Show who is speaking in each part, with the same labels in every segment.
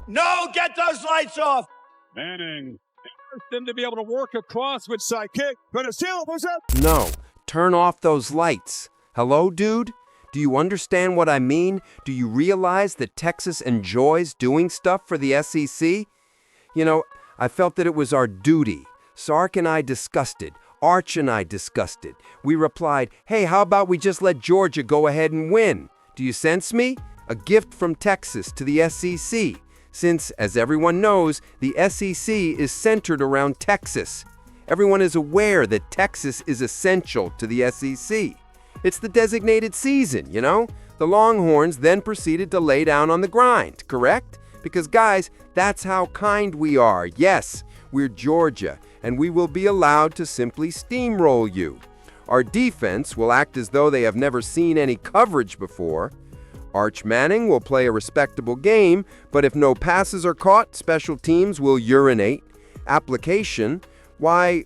Speaker 1: No, get those lights off.
Speaker 2: Manning. Them to be able to work across with side kick, but it still was up.
Speaker 3: No, turn off those lights. Hello, dude? Do you understand what I mean? Do you realize that Texas enjoys doing stuff for the SEC? You know, I felt that it was our duty. Sark and I discussed it. Arch and I discussed it. We replied, hey, how about we just let Georgia go ahead and win? Do you sense me? A gift from Texas to the SEC. Since, as everyone knows, the SEC is centered around Texas. Everyone is aware that Texas is essential to the SEC. It's the designated season, you know? The Longhorns then proceeded to lay down on the grind, correct? Because, guys, that's how kind we are. Yes, we're Georgia, and we will be allowed to simply steamroll you. Our defense will act as though they have never seen any coverage before. Arch Manning will play a respectable game, but if no passes are caught, special teams will urinate. Application, why,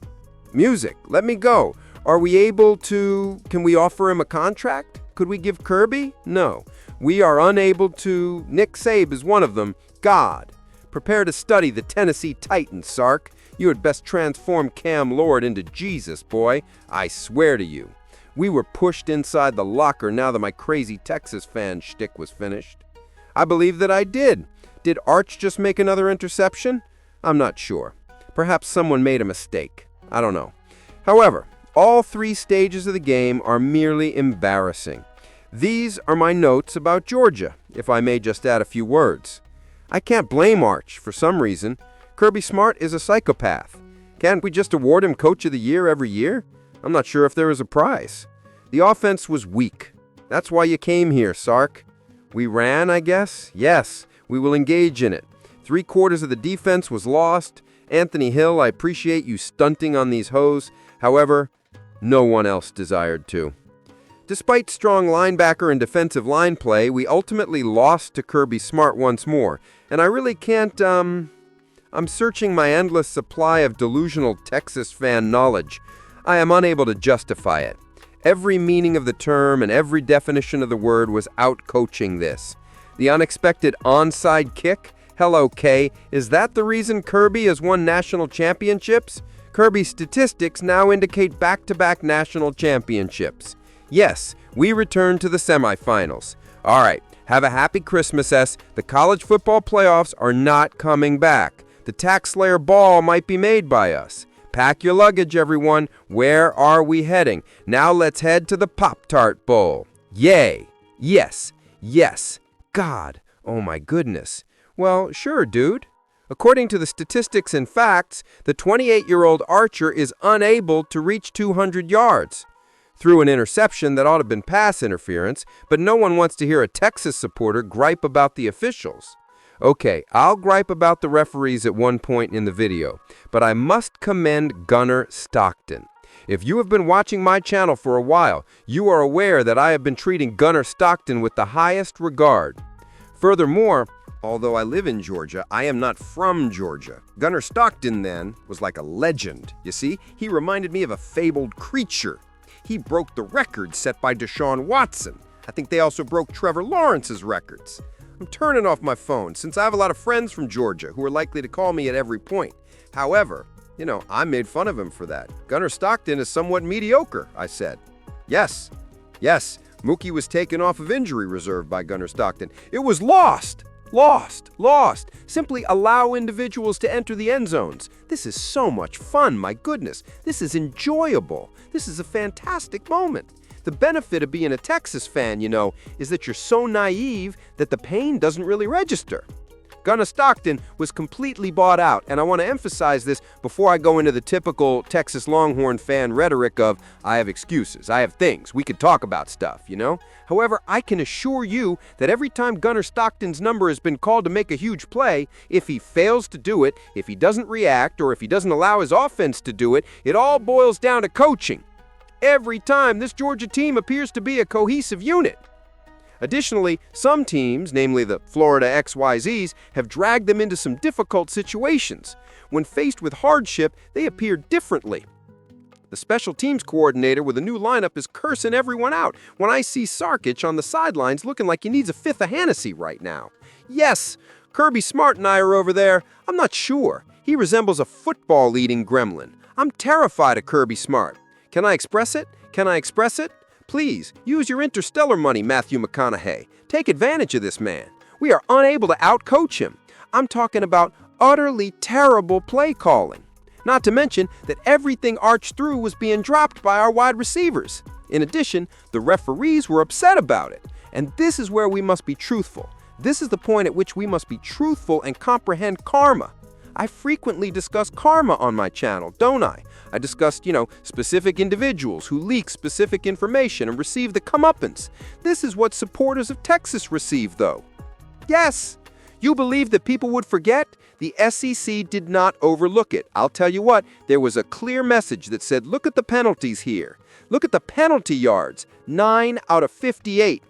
Speaker 3: music, let me go. Are we able to, can we offer him a contract? Could we give Kirby? No. We are unable to, Nick Sabe is one of them. God, prepare to study the Tennessee Titans, Sark. You had best transform Cam Lord into Jesus, boy. I swear to you. We were pushed inside the locker now that my crazy Texas fan shtick was finished. I believe that I did. Did Arch just make another interception? I'm not sure. Perhaps someone made a mistake. I don't know. However, all three stages of the game are merely embarrassing. These are my notes about Georgia, if I may just add a few words. I can't blame Arch for some reason. Kirby Smart is a psychopath. Can't we just award him Coach of the Year every year? I'm not sure if there is a prize. The offense was weak. That's why you came here, Sark. We ran, I guess? Yes, we will engage in it. 3/4 of the defense was lost. Anthony Hill, I appreciate you stunting on these hoes. However, no one else desired to. Despite strong linebacker and defensive line play, we ultimately lost to Kirby Smart once more. And I really can't, I'm searching my endless supply of delusional Texas fan knowledge. I am unable to justify it. Every meaning of the term and every definition of the word was out-coaching this. The unexpected onside kick? Hello, Kay. Is that the reason Kirby has won national championships? Kirby's statistics now indicate back-to-back national championships. Yes, we return to the semifinals. All right, have a happy Christmas, S. The college football playoffs are not coming back. The tax slayer ball might be made by us. Pack your luggage, everyone. Where are we heading? Now let's head to the Pop-Tart Bowl. Yay. Yes. Yes. God. Oh my goodness. Well, sure, dude. According to the statistics and facts, the 28-year-old Archer is unable to reach 200 yards. Threw an interception that ought to have been pass interference, but no one wants to hear a Texas supporter gripe about the officials. Okay, I'll gripe about the referees at one point in the video, but I must commend Gunnar Stockton. If you have been watching my channel for a while, you are aware that I have been treating Gunnar Stockton with the highest regard. Furthermore, although I live in Georgia, I am not from Georgia. Gunnar Stockton, then, was like a legend. You see, he reminded me of a fabled creature. He broke the record set by Deshaun Watson. I think they also broke Trevor Lawrence's records. I'm turning off my phone since I have a lot of friends from Georgia who are likely to call me at every point. However, I made fun of him for that. Gunnar Stockton is somewhat mediocre, I said. Yes, Mookie was taken off of injury reserve by Gunnar Stockton. It was lost. Simply allow individuals to enter the end zones. This is so much fun, my goodness. This is enjoyable. This is a fantastic moment. The benefit of being a Texas fan, is that you're so naive that the pain doesn't really register. Gunnar Stockton was completely bought out, and I want to emphasize this before I go into the typical Texas Longhorn fan rhetoric of, I have excuses, I have things, we could talk about stuff, However, I can assure you that every time Gunnar Stockton's number has been called to make a huge play, if he fails to do it, if he doesn't react, or if he doesn't allow his offense to do it, it all boils down to coaching. Every time, this Georgia team appears to be a cohesive unit. Additionally, some teams, namely the Florida XYZs, have dragged them into some difficult situations. When faced with hardship, they appear differently. The special teams coordinator with a new lineup is cursing everyone out when I see Sarkic on the sidelines looking like he needs a fifth of Hennessy right now. Yes, Kirby Smart and I are over there. I'm not sure. He resembles a football-eating gremlin. I'm terrified of Kirby Smart. Can I express it? Can I express it? Please, use your interstellar money, Matthew McConaughey. Take advantage of this man. We are unable to outcoach him. I'm talking about utterly terrible play calling. Not to mention that everything Arch threw was being dropped by our wide receivers. In addition, the referees were upset about it. And this is where we must be truthful. This is the point at which we must be truthful and comprehend karma. I frequently discuss karma on my channel, don't I? I discussed, specific individuals who leak specific information and receive the comeuppance. This is what supporters of Texas receive, though. Yes, you believe that people would forget? The SEC did not overlook it. I'll tell you what, there was a clear message that said, look at the penalties here. Look at the penalty yards, 9 out of 58.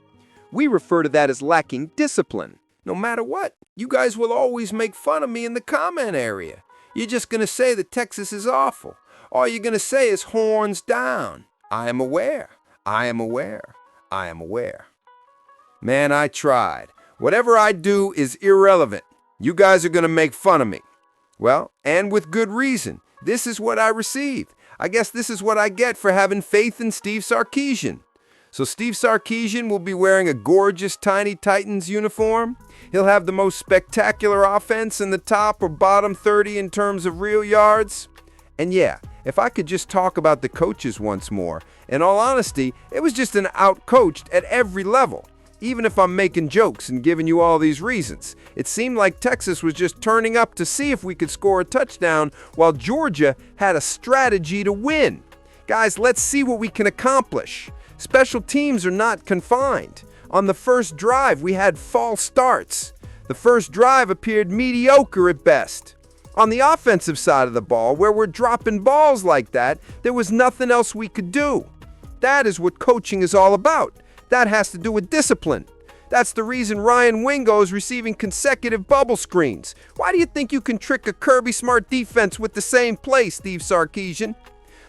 Speaker 3: We refer to that as lacking discipline. No matter what, you guys will always make fun of me in the comment area. You're just going to say that Texas is awful. All you're going to say is horns down. I am aware. I am aware. I am aware. Man, I tried. Whatever I do is irrelevant. You guys are going to make fun of me. Well, and with good reason. This is what I received. I guess this is what I get for having faith in Steve Sarkisian. So Steve Sarkisian will be wearing a gorgeous Tiny Titans uniform. He'll have the most spectacular offense in the top or bottom 30 in terms of real yards. And yeah, if I could just talk about the coaches once more, in all honesty, it was just an out-coached at every level. Even if I'm making jokes and giving you all these reasons, it seemed like Texas was just turning up to see if we could score a touchdown while Georgia had a strategy to win. Guys, let's see what we can accomplish. Special teams are not confined. On the first drive, we had false starts. The first drive appeared mediocre at best. On the offensive side of the ball, where we're dropping balls like that, there was nothing else we could do. That is what coaching is all about. That has to do with discipline. That's the reason Ryan Wingo is receiving consecutive bubble screens. Why do you think you can trick a Kirby Smart defense with the same play, Steve Sarkisian?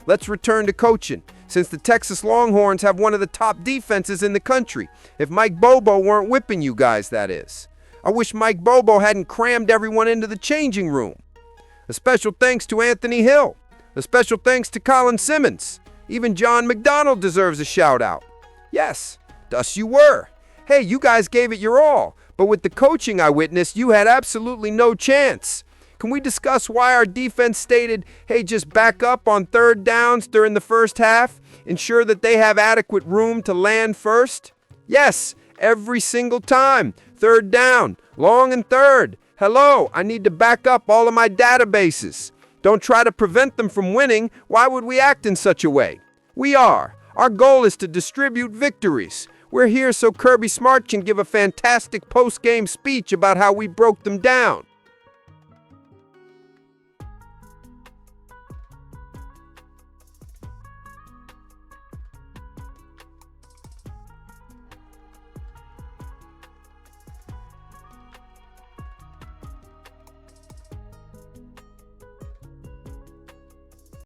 Speaker 3: Let's return to coaching, since the Texas Longhorns have one of the top defenses in the country. If Mike Bobo weren't whipping you guys, that is. I wish Mike Bobo hadn't crammed everyone into the changing room. A special thanks to Anthony Hill. A special thanks to Colin Simmons. Even John McDonald deserves a shout out. Yes, thus you were. Hey, you guys gave it your all, but with the coaching I witnessed, you had absolutely no chance. Can we discuss why our defense stated, hey, just back up on third downs during the first half? Ensure that they have adequate room to land first? Yes, every single time. Third down, long and third. Hello, I need to back up all of my databases. Don't try to prevent them from winning. Why would we act in such a way? We are. Our goal is to distribute victories. We're here so Kirby Smart can give a fantastic post-game speech about how we broke them down.